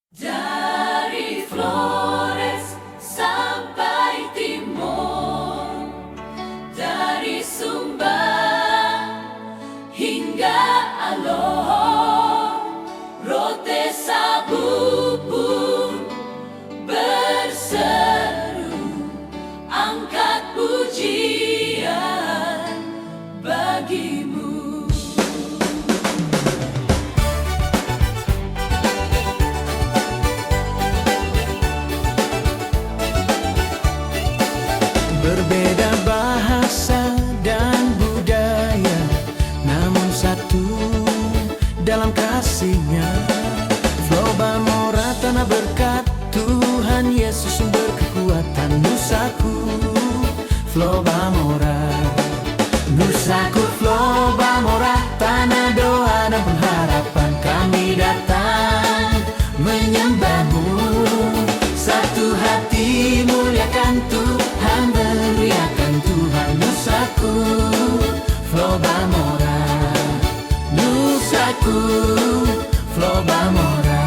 Dari Flores sampai Timur, dari Sumba hingga Aloha, Rote Sabu pun berseru, angkat pujian bagimu. Berbeda bahasa dan budaya, namun satu dalam kasih-Nya. Flobamora, tanah berkat, Tuhan Yesus sumber kekuatan. Nusaku, Flobamora, Nusaku, Flobamora, tanah doa dan pengharapan. Kami datang menyembah-Mu, satu hati muliakan Tuhan, beriakan Tuhan. Nusaku, Flobamora, Nusaku, Flobamora.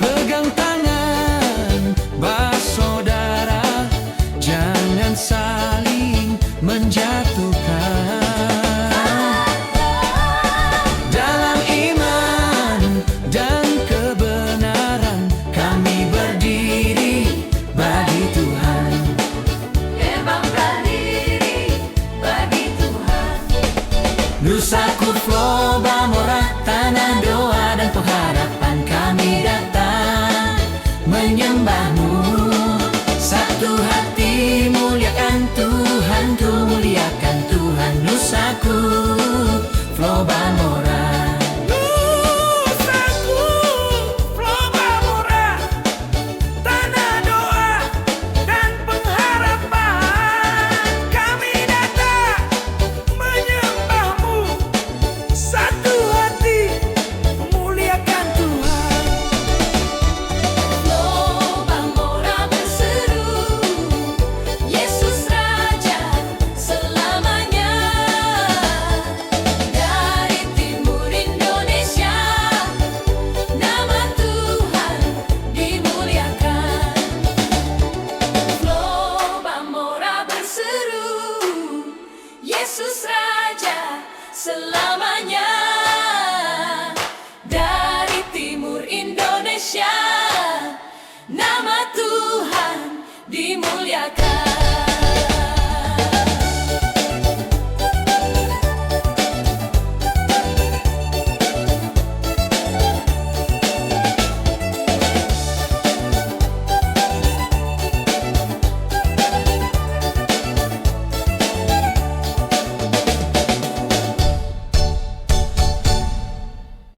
Pegang tangan, bersaudara, jangan saling menjatuhkan. Dalam iman dan kebenaran kami berdiri bagi Tuhan. Berbangga diri bagi Tuhan. Nusaku, Flobamora, tanah doa dan pengharapan. Kami datang menyembah-Mu, satu hati muliakan Tuhan, ku muliakan Tuhan. Nusaku, Flobamora, Nusaku, Flobamora, tanah doa dan pengharapan. Kami datang menyembah-Mu, satu hati muliakan Tuhan. Flobamora berseru, Yesus Raja selamanya. Dari timur Indonesia, nama Tuhan dimuliakan. Flobamora berseru, Yesus Raja selamanya. Dari timur Indonesia, nama Tuhan dimuliakan.